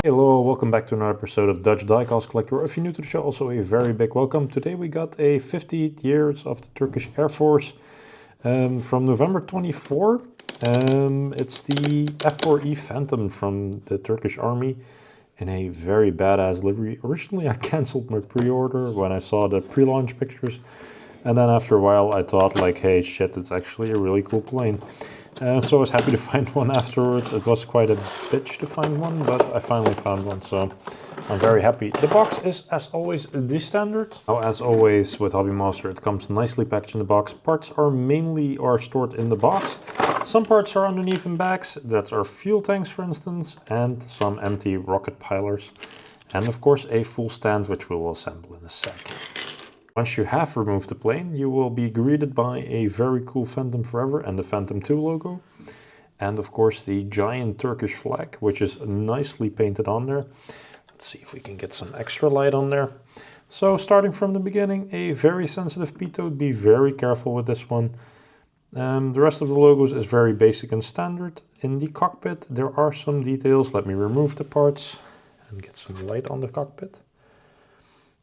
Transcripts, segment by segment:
Hello, welcome back to another episode of Dutch Diecast Collector. If you're new to the show, also a very big welcome. Today we got a 50 years of the Turkish Air Force from November 24. It's the F-4E Phantom from the Turkish Army in a very badass livery. Originally I cancelled my pre-order when I saw the pre-launch pictures, and then after a while I thought like, hey shit, it's actually a really cool plane. So I was happy to find one afterwards. It was quite a bitch to find one, but I finally found one, so I'm very happy. The box is, as always, the standard. Now, as always with Hobby Master, it comes nicely packaged in the box. Parts are mainly stored in the box. Some parts are underneath in bags. That's our fuel tanks, for instance, and some empty rocket pilers. And of course, a full stand, which we will assemble in a sec. Once you have removed the plane, you will be greeted by a very cool Phantom Forever and the Phantom 2 logo. And of course the giant Turkish flag, which is nicely painted on there. Let's see if we can get some extra light on there. So starting from the beginning, a very sensitive pitot. Be very careful with this one. The rest of the logos is very basic and standard. In the cockpit there are some details. Let me remove the parts and get some light on the cockpit.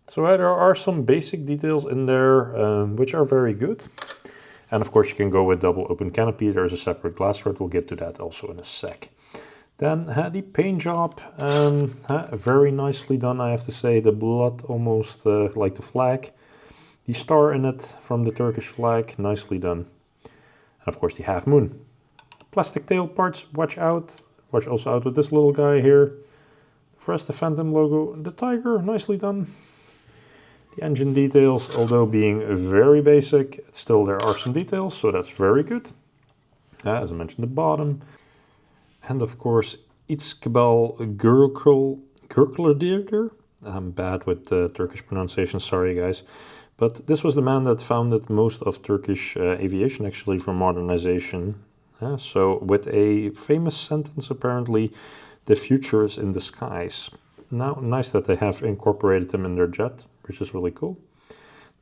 So there are some basic details in there, which are very good. And of course you can go with double open canopy. There's a separate glass for it. We'll get to that also in a sec. Then the paint job, very nicely done, I have to say. The blood almost like the flag. The star in it from the Turkish flag, nicely done. And of course the half moon. Plastic tail parts, watch out. Watch also out with this little guy here. First the Phantom logo, the tiger, nicely done. The engine details, although being very basic, still there are some details, so that's very good. As I mentioned, the bottom. And of course, İstiklal Gürklerdir. I'm bad with Turkish pronunciation, sorry guys. But this was the man that founded most of Turkish aviation, actually, for modernization. So with a famous sentence, apparently, the future is in the skies. Now, nice that they have incorporated them in their jet, which is really cool.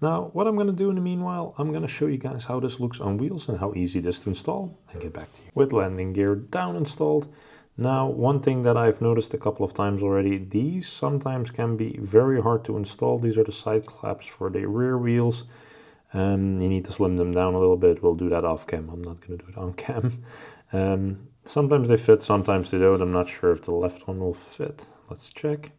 Now, what I'm going to do in the meanwhile, I'm going to show you guys how this looks on wheels and how easy it is to install, and get back to you. With landing gear down installed. Now, one thing that I've noticed a couple of times already, these sometimes can be very hard to install. These are the side claps for the rear wheels. You need to slim them down a little bit. We'll do that off cam. I'm not going to do it on cam. Sometimes they fit, sometimes they don't. I'm not sure if the left one will fit. Let's check.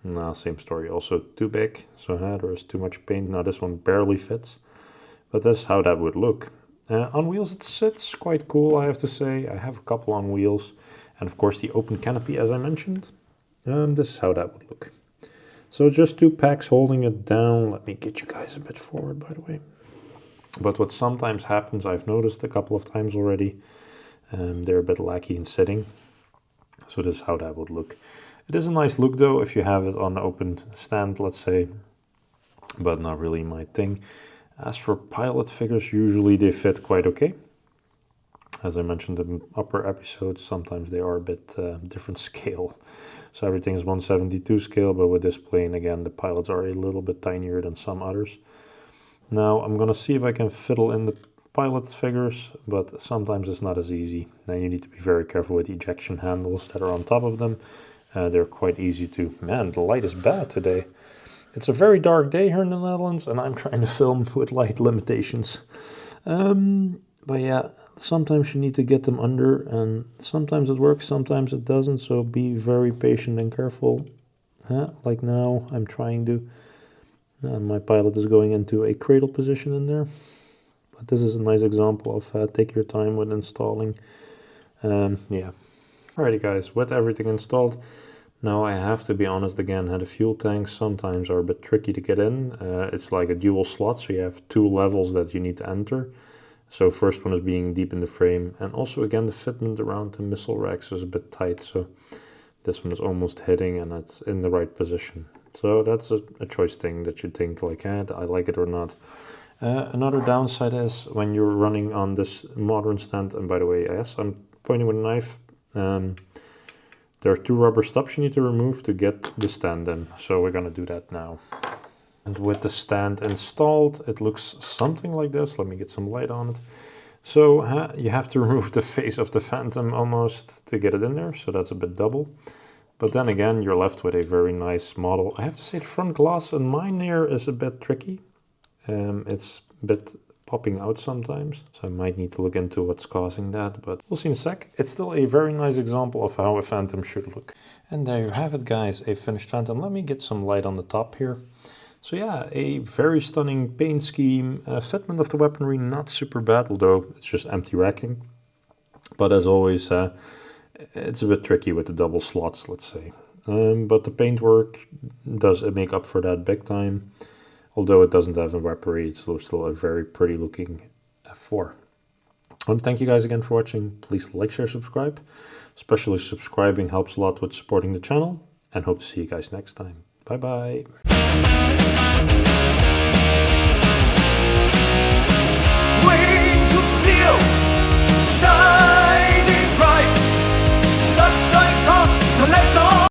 No, same story, also too big, so there is too much paint. Now this one barely fits, but that's how that would look. On wheels it sits quite cool, I have to say. I have a couple on wheels, and of course the open canopy, as I mentioned. This is how that would look. So just two packs holding it down. Let me get you guys a bit forward, by the way. But what sometimes happens, I've noticed a couple of times already, they're a bit lacky in sitting. So this is how that would look. It is a nice look though if you have it on an open stand, let's say, but not really my thing. As for pilot figures, usually they fit quite okay. As I mentioned in upper episodes, sometimes they are a bit different scale. So everything is 1/72 scale, but with this plane again, the pilots are a little bit tinier than some others. Now I'm gonna see if I can fiddle in the pilot figures, but sometimes it's not as easy. Now you need to be very careful with the ejection handles that are on top of them. They're quite easy to... Man, the light is bad today. It's a very dark day here in the Netherlands, and I'm trying to film with light limitations. But yeah, sometimes you need to get them under, and sometimes it works, sometimes it doesn't, so be very patient and careful. Like now, I'm trying to... my pilot is going into a cradle position in there. But this is a nice example of take your time with installing. Yeah. Alrighty guys, with everything installed, now I have to be honest again, the fuel tanks sometimes are a bit tricky to get in. It's like a dual slot, so you have two levels that you need to enter. So first one is being deep in the frame, and also again the fitment around the missile racks is a bit tight, so this one is almost hitting and it's in the right position. So that's a choice thing that you think like, I like it or not. Another downside is when you're running on this modern stand, and by the way, yes, I'm pointing with a knife. There are two rubber stops you need to remove to get the stand in, so we're gonna do that now. And with the stand installed, it looks something like this. Let me get some light on it. So you have to remove the face of the Phantom almost to get it in there, so that's a bit double. But then again, you're left with a very nice model. I have to say the front glass on mine here is a bit tricky. It's a bit popping out sometimes, so I might need to look into what's causing that, but we'll see in a sec. It's still a very nice example of how a Phantom should look. And there you have it, guys, a finished Phantom. Let me get some light on the top here. So yeah, a very stunning paint scheme. Fitment of the weaponry, not super bad, although it's just empty racking. But as always, it's a bit tricky with the double slots, let's say. But the paintwork does make up for that big time. Although it doesn't have evaporate, it's still a very pretty looking F4. Thank you guys again for watching. Please like, share, subscribe. Especially subscribing helps a lot with supporting the channel. And hope to see you guys next time. Bye bye.